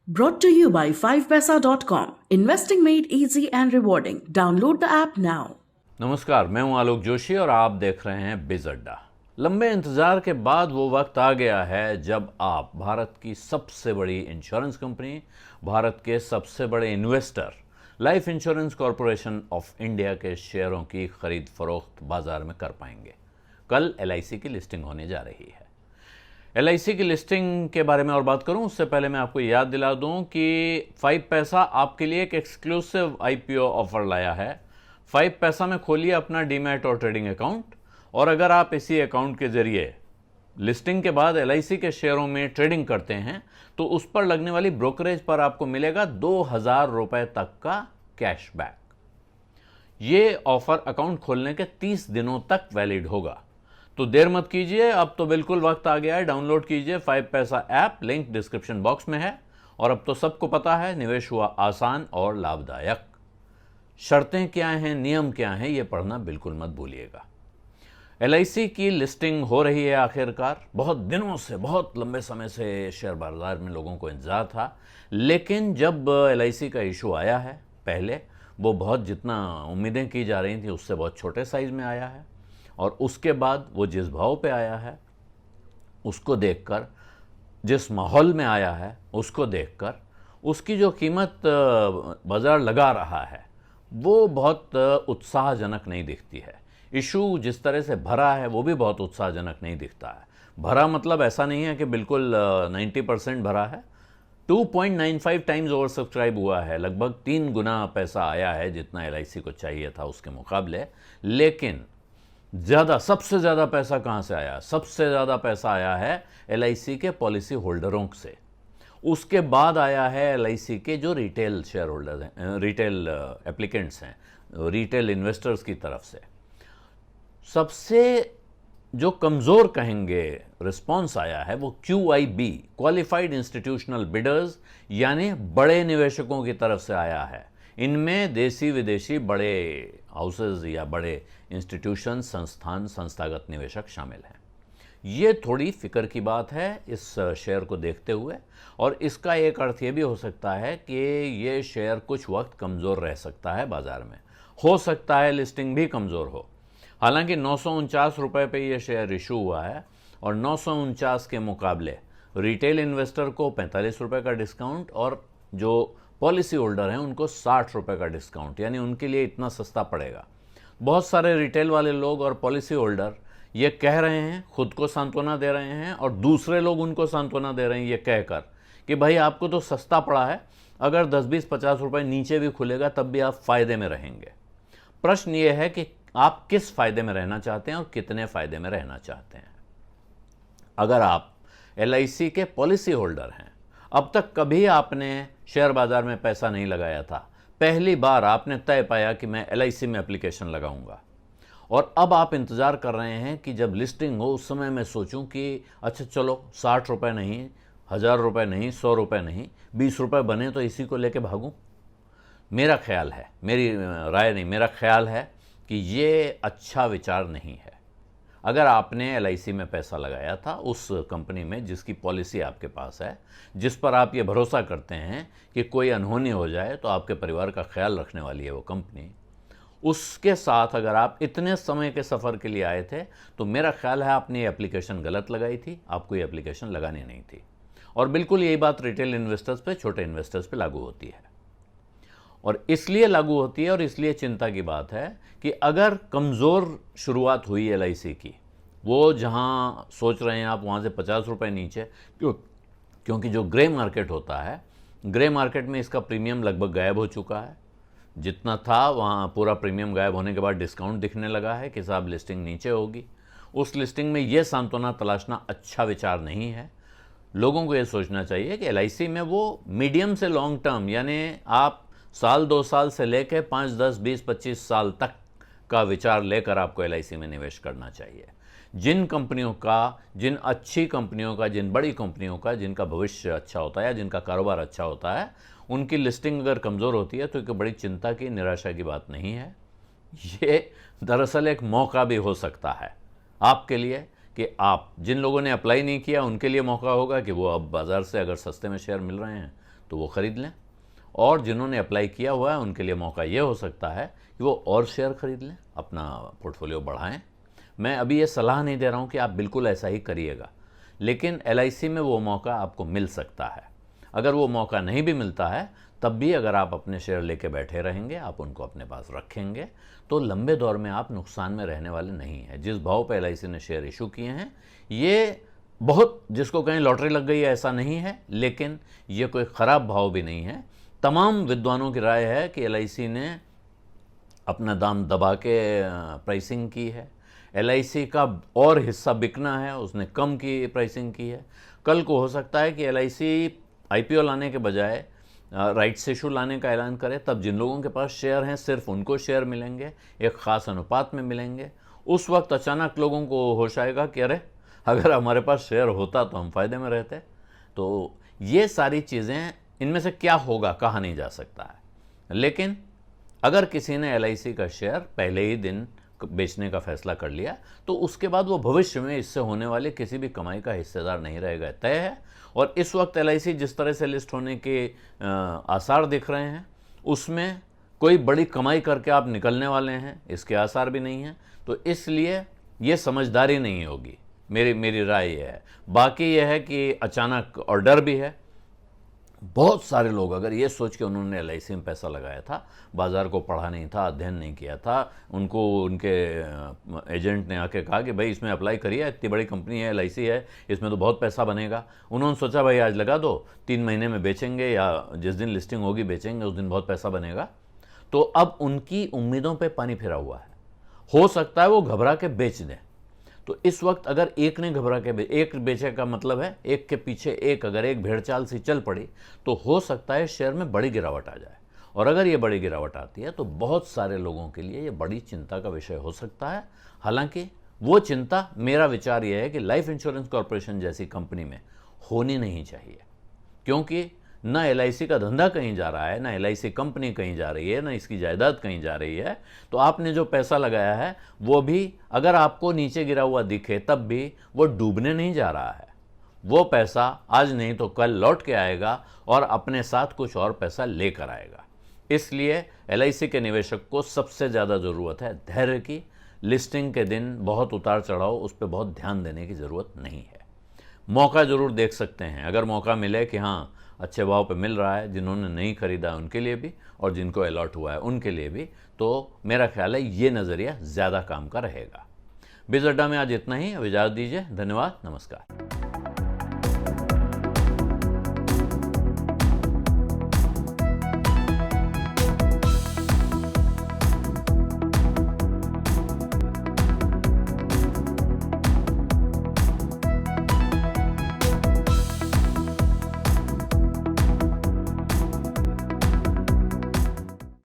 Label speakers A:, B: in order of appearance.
A: Brought to you by 5paisa.com. Investing made easy and rewarding. Download the app now.
B: नमस्कार, मैं हूं आलोक जोशी और आप देख रहे हैं बिज अड्डा। लंबे इंतजार के बाद वो वक्त आ गया है जब आप भारत की सबसे बड़ी इंश्योरेंस कंपनी, भारत के सबसे बड़े investor life insurance corporation of India के शेयरों की खरीद फरोख्त बाजार में कर पाएंगे। कल LIC की लिस्टिंग होने जा रही है। LIC की लिस्टिंग के बारे में और बात करूं उससे पहले मैं आपको याद दिला दूं कि 5 पैसा आपके लिए एक एक्सक्लूसिव IPO ऑफर लाया है। 5 पैसा में खोलिए अपना डीमैट और ट्रेडिंग अकाउंट, और अगर आप इसी अकाउंट के जरिए लिस्टिंग के बाद LIC के शेयरों में ट्रेडिंग करते हैं तो उस पर लगने वाली ब्रोकरेज पर आपको मिलेगा 2000 रुपए तक का कैशबैक। ये ऑफर अकाउंट खोलने के 30 दिनों तक वैलिड होगा, तो देर मत कीजिए, अब तो बिल्कुल वक्त आ गया है। डाउनलोड कीजिए 5 पैसा ऐप, लिंक डिस्क्रिप्शन बॉक्स में है। और अब तो सबको पता है, निवेश हुआ आसान और लाभदायक। शर्तें क्या हैं, नियम क्या हैं, ये पढ़ना बिल्कुल मत भूलिएगा। LIC की लिस्टिंग हो रही है आखिरकार। बहुत दिनों से, बहुत लंबे समय से शेयर बाजार में लोगों को इंतजार था, लेकिन जब LIC का इशू आया है, पहले वो बहुत जितना उम्मीदें की जा रही थी उससे बहुत छोटे साइज में आया है, और उसके बाद वो जिस भाव पे आया है उसको देखकर, जिस माहौल में आया है उसको देखकर, उसकी जो कीमत बाजार लगा रहा है वो बहुत उत्साहजनक नहीं दिखती है। इशू जिस तरह से भरा है वो भी बहुत उत्साहजनक नहीं दिखता है। भरा मतलब ऐसा नहीं है कि बिल्कुल 90% भरा है। 2.95 टाइम्स ओवर सब्सक्राइब हुआ है, लगभग 3 गुना पैसा आया है जितना LIC को चाहिए था उसके मुकाबले। लेकिन सबसे ज़्यादा पैसा कहाँ से आया? सबसे ज़्यादा पैसा आया है LIC के पॉलिसी होल्डरों से। उसके बाद आया है LIC के जो रिटेल शेयर होल्डर हैं, रिटेल एप्लीकेंट्स हैं, रिटेल इन्वेस्टर्स की तरफ से। सबसे जो कमज़ोर कहेंगे रिस्पॉन्स आया है वो QIB, क्वालिफाइड इंस्टीट्यूशनल बिडर्स, यानी बड़े निवेशकों की तरफ से आया है। इनमें देसी विदेशी बड़े हाउसेज या बड़े इंस्टीट्यूशन, संस्थान, संस्थागत निवेशक शामिल हैं। ये थोड़ी फिक्र की बात है इस शेयर को देखते हुए, और इसका एक अर्थ ये भी हो सकता है कि ये शेयर कुछ वक्त कमज़ोर रह सकता है बाजार में। हो सकता है लिस्टिंग भी कमज़ोर हो। हालांकि 949 रुपये पे ये शेयर इशू हुआ है, और 949 के मुकाबले रिटेल इन्वेस्टर को 45 रुपये का डिस्काउंट और जो पॉलिसी होल्डर हैं उनको 60 रुपये का डिस्काउंट, यानी उनके लिए इतना सस्ता पड़ेगा। बहुत सारे रिटेल वाले लोग और पॉलिसी होल्डर ये कह रहे हैं, खुद को सांत्वना दे रहे हैं और दूसरे लोग उनको सांत्वना दे रहे हैं ये कहकर कि भाई आपको तो सस्ता पड़ा है, अगर 10, 20, 50 रुपये नीचे भी खुलेगा तब भी आप फ़ायदे में रहेंगे। प्रश्न ये है कि आप किस फ़ायदे में रहना चाहते हैं और कितने फ़ायदे में रहना चाहते हैं। अगर आप LIC के पॉलिसी होल्डर हैं, अब तक कभी आपने शेयर बाजार में पैसा नहीं लगाया था, पहली बार आपने तय पाया कि मैं LIC में एप्लीकेशन लगाऊंगा, और अब आप इंतज़ार कर रहे हैं कि जब लिस्टिंग हो उस समय मैं सोचूं कि अच्छा चलो 60 रुपये नहीं, 1000 रुपये नहीं, 100 रुपये नहीं, 20 रुपये बने तो इसी को लेके भागूं। मेरा ख्याल है, मेरी राय नहीं, मेरा ख्याल है कि ये अच्छा विचार नहीं है। अगर आपने LIC में पैसा लगाया था, उस कंपनी में जिसकी पॉलिसी आपके पास है, जिस पर आप ये भरोसा करते हैं कि कोई अनहोनी हो जाए तो आपके परिवार का ख्याल रखने वाली है वो कंपनी, उसके साथ अगर आप इतने समय के सफ़र के लिए आए थे तो मेरा ख्याल है आपने ये एप्लीकेशन गलत लगाई थी, आपको ये एप्लीकेशन लगानी नहीं थी। और बिल्कुल यही बात रिटेल इन्वेस्टर्स पे, छोटे इन्वेस्टर्स पे लागू होती है। और इसलिए लागू होती है और इसलिए चिंता की बात है कि अगर कमज़ोर शुरुआत हुई LIC की, वो जहां सोच रहे हैं आप वहां से 50 रुपये नीचे, क्योंकि जो ग्रे मार्केट होता है, ग्रे मार्केट में इसका प्रीमियम लगभग गायब हो चुका है। जितना था वहाँ पूरा प्रीमियम गायब होने के बाद डिस्काउंट दिखने लगा है कि साहब लिस्टिंग नीचे होगी। उस लिस्टिंग में ये सांत्वना तलाशना अच्छा विचार नहीं है। लोगों को ये सोचना चाहिए कि LIC में वो मीडियम से लॉन्ग टर्म, यानी आप साल 2 साल से लेकर 5, 10, 20, 25 साल तक का विचार लेकर आपको LIC में निवेश करना चाहिए। जिन कंपनियों का, जिन अच्छी कंपनियों का, जिन बड़ी कंपनियों का, जिनका भविष्य अच्छा होता है या जिनका कारोबार अच्छा होता है, उनकी लिस्टिंग अगर कमज़ोर होती है तो एक बड़ी चिंता की, निराशा की बात नहीं है। ये दरअसल एक मौका भी हो सकता है आपके लिए कि आप, जिन लोगों ने अप्लाई नहीं किया उनके लिए मौका होगा कि वो अब बाज़ार से अगर सस्ते में शेयर मिल रहे हैं तो वो ख़रीद लें, और जिन्होंने अप्लाई किया हुआ है उनके लिए मौका ये हो सकता है कि वो और शेयर खरीद लें, अपना पोर्टफोलियो बढ़ाएं। मैं अभी ये सलाह नहीं दे रहा हूँ कि आप बिल्कुल ऐसा ही करिएगा, लेकिन LIC में वो मौका आपको मिल सकता है। अगर वो मौका नहीं भी मिलता है तब भी अगर आप अपने शेयर लेके बैठे रहेंगे, आप उनको अपने पास रखेंगे, तो लंबे दौर में आप नुकसान में रहने वाले नहीं हैं। जिस भाव पे LIC ने शेयर इशू किए हैं, ये बहुत जिसको कहीं लॉटरी लग गई है ऐसा नहीं है, लेकिन ये कोई ख़राब भाव भी नहीं है। तमाम विद्वानों की राय है कि LIC ने अपना दाम दबा के प्राइसिंग की है। LIC का और हिस्सा बिकना है, उसने कम की प्राइसिंग की है। कल को हो सकता है कि LIC IPO लाने के बजाय राइट्स इशू लाने का ऐलान करे, तब जिन लोगों के पास शेयर हैं सिर्फ उनको शेयर मिलेंगे, एक ख़ास अनुपात में मिलेंगे। उस वक्त अचानक लोगों को होश आएगा कि अरे अगर हमारे पास शेयर होता तो हम फ़ायदे में रहते। तो ये सारी चीज़ें, इनमें से क्या होगा कहा नहीं जा सकता है, लेकिन अगर किसी ने LIC का शेयर पहले ही दिन बेचने का फैसला कर लिया तो उसके बाद वो भविष्य में इससे होने वाले किसी भी कमाई का हिस्सेदार नहीं रहेगा, तय है। और इस वक्त LIC जिस तरह से लिस्ट होने के आसार दिख रहे हैं, उसमें कोई बड़ी कमाई करके आप निकलने वाले हैं इसके आसार भी नहीं हैं। तो इसलिए ये समझदारी नहीं होगी, मेरी राय ये है। बाकी यह है कि अचानक, और डर भी है, बहुत सारे लोग अगर ये सोच के उन्होंने LIC में पैसा लगाया था, बाज़ार को पढ़ा नहीं था, अध्ययन नहीं किया था, उनको उनके एजेंट ने आके कहा कि भाई इसमें अप्लाई करिए, इतनी बड़ी कंपनी है, LIC है, इसमें तो बहुत पैसा बनेगा। उन्होंने सोचा भाई आज लगा दो, 3 महीने में बेचेंगे या जिस दिन लिस्टिंग होगी बेचेंगे, उस दिन बहुत पैसा बनेगा। तो अब उनकी उम्मीदों पर पानी फिरा हुआ है। हो सकता है वो घबरा के बेच दें। तो इस वक्त अगर एक ने घबरा के एक बेचे का मतलब है एक के पीछे एक, अगर एक भेड़चाल सी चल पड़ी तो हो सकता है शेयर में बड़ी गिरावट आ जाए। और अगर ये बड़ी गिरावट आती है तो बहुत सारे लोगों के लिए ये बड़ी चिंता का विषय हो सकता है। हालांकि वो चिंता, मेरा विचार ये है कि लाइफ इंश्योरेंस कॉर्पोरेशन जैसी कंपनी में होनी नहीं चाहिए, क्योंकि ना LIC का धंधा कहीं जा रहा है, ना LIC कंपनी कहीं जा रही है, ना इसकी जायदाद कहीं जा रही है। तो आपने जो पैसा लगाया है वो भी अगर आपको नीचे गिरा हुआ दिखे तब भी वो डूबने नहीं जा रहा है। वो पैसा आज नहीं तो कल लौट के आएगा और अपने साथ कुछ और पैसा लेकर आएगा। इसलिए LIC के निवेशक को सबसे ज़्यादा ज़रूरत है धैर्य की। लिस्टिंग के दिन बहुत उतार चढ़ाव, उस पर बहुत ध्यान देने की ज़रूरत नहीं है। मौका ज़रूर देख सकते हैं, अगर मौका मिले कि हाँ अच्छे भाव पे मिल रहा है, जिन्होंने नहीं खरीदा उनके लिए भी और जिनको अलॉट हुआ है उनके लिए भी, तो मेरा ख्याल है ये नज़रिया ज़्यादा काम का रहेगा। बिज़ अड्डा में आज इतना ही। अब इजाज़त दीजिए। धन्यवाद, नमस्कार।